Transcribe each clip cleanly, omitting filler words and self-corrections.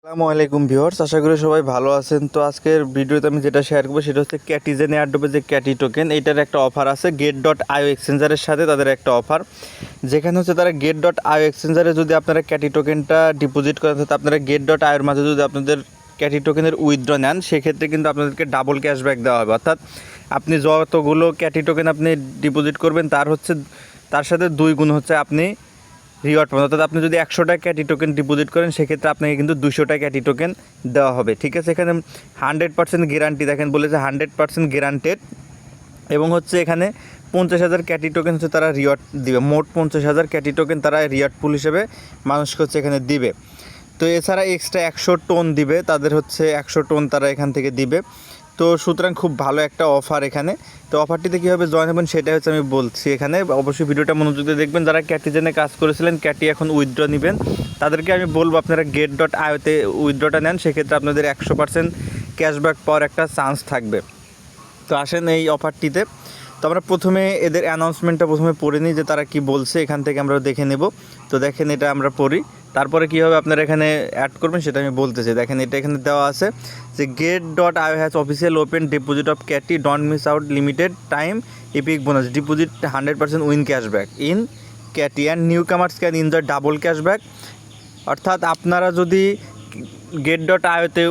আসসালামু আলাইকুম ভিউয়ার্স, আশা করি সবাই ভালো আছেন। তো আজকের ভিডিওতে আমি যেটা শেয়ার করবো সেটা হচ্ছে ক্যাটিজেন এয়ারড্রপের যে ক্যাটি টোকেন, এইটার একটা অফার আছে get.io এক্সচেঞ্জারের সাথে। তাদের একটা অফার যেখানে হচ্ছে তারা get.io এক্সচেঞ্জারে যদি আপনারা ক্যাটি টোকেনটা ডিপোজিট করেন, অর্থাৎ আপনারা get.io এর মাঝে যদি আপনাদের ক্যাটি টোকেনের উইথড্র নেন, সেক্ষেত্রে কিন্তু আপনাদেরকে ডাবল ক্যাশব্যাক দেওয়া হবে। অর্থাৎ আপনি যতগুলো ক্যাটি টোকেন আপনি ডিপোজিট করবেন তার সাথে 2 গুণ হচ্ছে আপনি রিওয়ার্ড পাবেন। অর্থাৎ আপনি যদি 100টা ক্যাটি টোকেন ডিপোজিট করেন, সেক্ষেত্রে আপনাকে কিন্তু 200টা ক্যাটি টোকেন দেওয়া হবে। ঠিক আছে, এখানে 100% গ্যারান্টি দেখেন বলেছে 100% গ্যারান্টেড, এবং হচ্ছে এখানে 50,000 ক্যাটি টোকেন হচ্ছে তারা রিওয়ার্ড দিবে। মোট 50,000 ক্যাটি টোকেন তারা রিওয়ার্ড পুল হিসেবে মানুষকে হচ্ছে এখানে দিবে। তো এছাড়া এক্সট্রা 100 টোন দিবে, তাদের হচ্ছে 100 টোন তারা এখান থেকে দিবে। তো সুতরাং খুব ভালো একটা অফার এখানে। তো অফারটিতে কীভাবে জয়েন হবেন সেটাই হচ্ছে আমি বলছি এখানে। অবশ্যই ভিডিওটা মনোযোগ দিয়ে দেখবেন। যারা ক্যাটিজেনে কাজ করেছিলেন, ক্যাটি এখন উইথড্র নেবেন, তাদেরকে আমি বলবো আপনারা get.io-তে উইথড্রটা নেন, সেক্ষেত্রে আপনাদের 100% ক্যাশব্যাক পাওয়ার একটা চান্স থাকবে। তো আসেন এই অফারটিতে। তো আমরা প্রথমে এদের অ্যানাউন্সমেন্টটা পড়ে নিই যে তারা কি বলছে, এখান থেকে আমরা দেখে নেব। তো দেখেন, এটা আমরা পড়ি, তারপরে কীভাবে আপনারা এখানে অ্যাড করবেন সেটা আমি বলতেছি। দেখেন, এটা এখানে দেওয়া আছে যে get.io has official open deposit of Katie, don't miss out limited time epic bonus deposit 100% win cashback in Katie and newcomers can enjoy double cashback. অর্থাৎ আপনারা যদি get.io-তে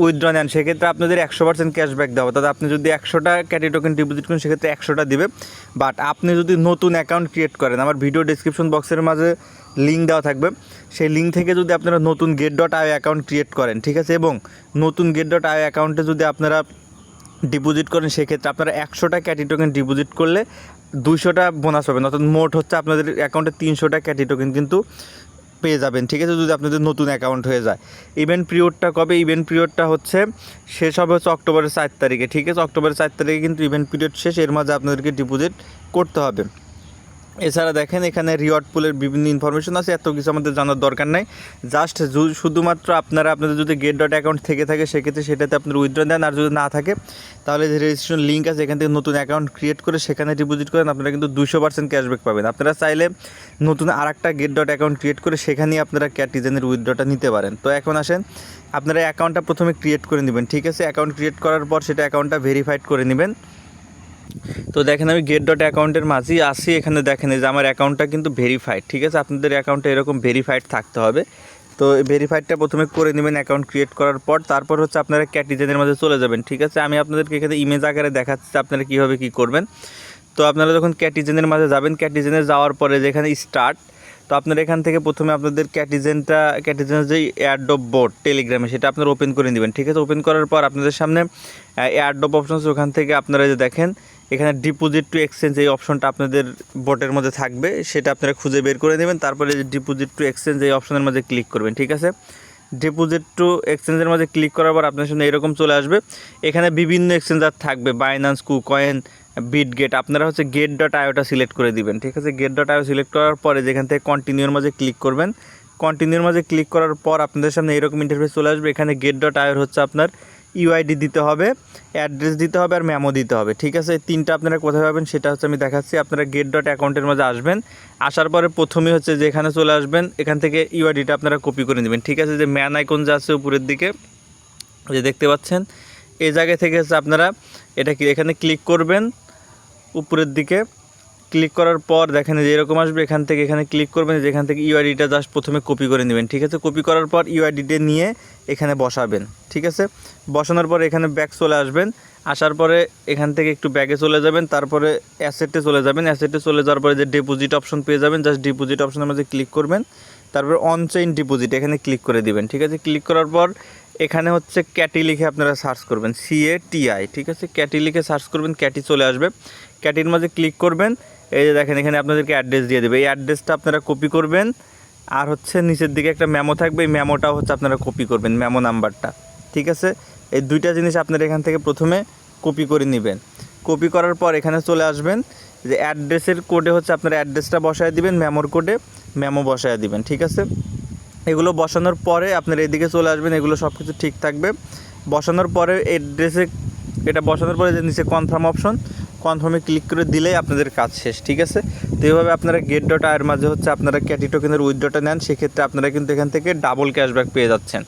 উইথড্র নেন, সেক্ষেত্রে আপনাদের 100% ক্যাশব্যাক দেওয়া। অর্থাৎ আপনি যদি 100টা ক্যাটি টোকেন ডিপোজিট করেন, সেক্ষেত্রে 100টা দিবে। বাট আপনি যদি নতুন অ্যাকাউন্ট ক্রিয়েট করেন, আমার ভিডিও ডিসক্রিপশন বক্সের মাঝে লিঙ্ক দেওয়া থাকবে, সেই লিঙ্ক থেকে যদি আপনারা নতুন get.io অ্যাকাউন্ট ক্রিয়েট করেন, ঠিক আছে, এবং নতুন get.io অ্যাকাউন্টে যদি আপনারা ডিপোজিট করেন, সেক্ষেত্রে আপনারা 100টা ক্যাটি টোকেন ডিপোজিট করলে 200টা বোনাস পাবেন। অর্থাৎ মোট হচ্ছে আপনাদের অ্যাকাউন্টে 300টা ক্যাটি টোকেন কিন্তু পেয়ে যাবেন। ঠিক আছে, যদি আপনাদের নতুন অ্যাকাউন্ট হয়ে যায়। ইভেন্ট পিরিয়ডটা কবে? ইভেন্ট পিরিয়ডটা হচ্ছে শেষ হবে হচ্ছে অক্টোবরের 4 তারিখে। ঠিক আছে, অক্টোবরের 4 তারিখে কিন্তু ইভেন্ট পিরিয়ড শেষ, এর মাঝে আপনাদেরকে ডিপোজিট করতে হবে। এছাড়া দেখেন, এখানে রিওয়ার্ড পুলের বিভিন্ন ইনফরমেশন আছে, এত কিছু আমাদের জানার দরকার নাই। জাস্ট শুধুমাত্র আপনাদের যদি get.io অ্যাকাউন্ট থেকে থাকে, সেক্ষেত্রে সেটাতে আপনারা উইথড্র দেন। আর যদি না থাকে, তাহলে যে রেজিস্ট্রেশন লিঙ্ক আছে, এখান থেকে নতুন অ্যাকাউন্ট ক্রিয়েট করে সেখানে ডিপোজিট করেন, আপনারা কিন্তু 200% ক্যাশব্যাক পাবেন। আপনারা চাইলে নতুন আরেকটা get.io অ্যাকাউন্ট ক্রিয়েট করে সেখানেই আপনারা ক্যাটিজেনের উইথড্রটা নিতে পারেন। তো এখন আসেন, আপনারা অ্যাকাউন্টটা প্রথমে ক্রিয়েট করে নেবেন। ঠিক আছে, অ্যাকাউন্ট ক্রিয়েট করার পর সেটা অ্যাকাউন্টটা ভেরিফাইড করে নেবেন। তো দেখেন, আমি get.io অ্যাকাউন্টের মাঝেই আসি। এখানে দেখেন যে আমার অ্যাকাউন্টটা কিন্তু ভেরিফাইড। ঠিক আছে, আপনাদের অ্যাকাউন্টটা এরকম ভেরিফাইড থাকতে হবে। তো ভেরিফাইডটা প্রথমে করে নেবেন অ্যাকাউন্ট ক্রিয়েট করার পর। তারপর হচ্ছে আপনারা ক্যাটিজেনের মাঝে চলে যাবেন। ঠিক আছে, আমি আপনাদেরকে এখানে ইমেজ আকারে দেখাচ্ছি আপনারা কীভাবে কী করবেন। তো আপনারা যখন ক্যাটিজেনের মাঝে যাবেন, ক্যাটিজেনে যাওয়ার পরে যেখানে স্টার্ট, তো আপনারা এখান থেকে প্রথমে আপনাদের ক্যাটিজেনের যে এয়ারড্রপ বোর্ড টেলিগ্রামে, সেটা আপনারা ওপেন করে নেবেন। ঠিক আছে, ওপেন করার পর আপনাদের সামনে এয়ারড্রপ অপশন আছে, ওখান থেকে আপনারা যে দেখেন এখানে ডিপোজিট টু এক্সচেঞ্জ, এই অপশনটা আপনাদের বোটের মধ্যে থাকবে, সেটা আপনারা খুঁজে বের করে নেবেন। তারপরে যে ডিপোজিট টু এক্সচেঞ্জ, এই অপশনের মধ্যে ক্লিক করবেন। ঠিক আছে, ডিপোজিট টু এক্সচেঞ্জের মধ্যে ক্লিক করার পর আপনার সামনে এরকম চলে আসবে। এখানে বিভিন্ন এক্সচেঞ্জার থাকবে, বাইন্যান্স, কুকয়েন, বিটগেট। আপনারা হচ্ছে get.io-টা সিলেক্ট করে দিবেন। ঠিক আছে, get.io সিলেক্ট করার পরে যেখান থেকে কন্টিনিউর মাঝে ক্লিক করবেন। কন্টিনিউর মাঝে ক্লিক করার পর আপনাদের সামনে এরকম ইন্টারফেস চলে আসবে। এখানে get.io হচ্ছে আপনার ইউআইডি দিতে হবে, অ্যাড্রেস দিতে হবে, আর মেমো দিতে হবে। ঠিক আছে, এই তিনটা আপনারা কোথায় পাবেন সেটা হচ্ছে আমি দেখাচ্ছি। আপনারা get.io অ্যাকাউন্টের মাঝে আসবেন, আসার পরে প্রথমেই হচ্ছে যে এখানে চলে আসবেন, এখান থেকে ইউআইডিটা আপনারা কপি করে নেবেন। ঠিক আছে, যে ম্যান আইকন যে আছে উপরের দিকে যে দেখতে পাচ্ছেন, এই জায়গা থেকে হচ্ছে আপনারা এখানে ক্লিক করবেন। উপরের দিকে ক্লিক করার পর দেখেন যে এরকম আসবে, এখান থেকে এখানে ক্লিক করবেন, যেখান থেকে ইউআইডিটা জাস্ট প্রথমে কপি করে নেবেন। ঠিক আছে, কপি করার পর ইউআইডিটা নিয়ে এখানে বসাবেন। ঠিক আছে, বসানোর পর এখানে ব্যাক চলে আসবেন। আসার পরে এখান থেকে একটু ব্যাগে চলে যাবেন, তারপরে অ্যাসেটে চলে যাবেন। অ্যাসেটে চলে যাওয়ার পরে যে ডিপোজিট অপশন পেয়ে যাবেন, জাস্ট ডিপোজিট অপশনের মধ্যে ক্লিক করবেন। তারপর অন চেইন ডিপোজিট এখানে ক্লিক করে দিবেন। ঠিক আছে, ক্লিক করার পর এখানে হচ্ছে ক্যাটি লিখে আপনারা সার্চ করবেন, CATI। ঠিক আছে, ক্যাটি লিখে সার্চ করবেন, ক্যাটি চলে আসবে। ক্যাটির মাঝে ক্লিক করবেন। এই যে দেখেন, এখানে আপনাদেরকে অ্যাড্রেস দিয়ে দেবে, এই অ্যাড্রেসটা আপনারা কপি করবেন। আর হচ্ছে নিচের দিকে একটা মেমো থাকবে, এই মেমোটাও হচ্ছে আপনারা কপি করবেন, মেমো নাম্বারটা। ঠিক আছে, এই দুইটা জিনিস আপনারা এখান থেকে প্রথমে কপি করে নেবেন। কপি করার পর এখানে চলে আসবেন, যে অ্যাড্রেসের কোডে হচ্ছে আপনারা অ্যাড্রেসটা বসায় দিবেন, মেমোর কোডে মেমো বসায় দিবেন। ঠিক আছে, এগুলো বসানোর পরে আপনারা এদিকে চলে আসবেন, এগুলো সব কিছু ঠিক থাকবে। বসানোর পরে অ্যাড্রেসে এটা বসানোর পরে যে নিচে কনফার্ম অপশন, কনফার্মে ক্লিক করে দিলেই আপনাদের কাজ শেষ। ঠিক আছে, তো এইভাবে আপনারা get.io-এর মাঝে হচ্ছে আপনারা ক্যাটি টোকেনের উইথড্রটা নেন, সেক্ষেত্রে আপনারা কিন্তু এখান থেকে ডাবল ক্যাশব্যাক পেয়ে যাচ্ছেন।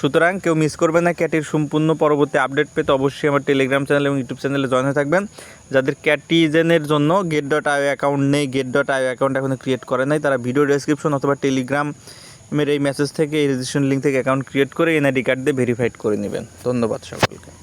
সুতরাং কেউ মিস করবে না ক্যাটির সম্পূর্ণ পরবর্তী আপডেট পেতে অবশ্যই আমার টেলিগ্রাম চ্যানেল এবং ইউটিউব চ্যানেলে জয়েন হয়ে থাকবেন। যাদের ক্যাটিজেনের জন্য get.io অ্যাকাউন্ট নেই, get.io অ্যাকাউন্ট এখনও ক্রিয়েট করে নাই, তারা ভিডিও ডেসক্রিপশন অথবা টেলিগ্রামের এই মেসেজ থেকে, এই রেজিস্ট্রেশন লিঙ্ক থেকে অ্যাকাউন্ট ক্রিয়েট করে এনআইডি কার্ড দিয়ে ভেরিফাইড করে নেবেন। ধন্যবাদ সকলকে।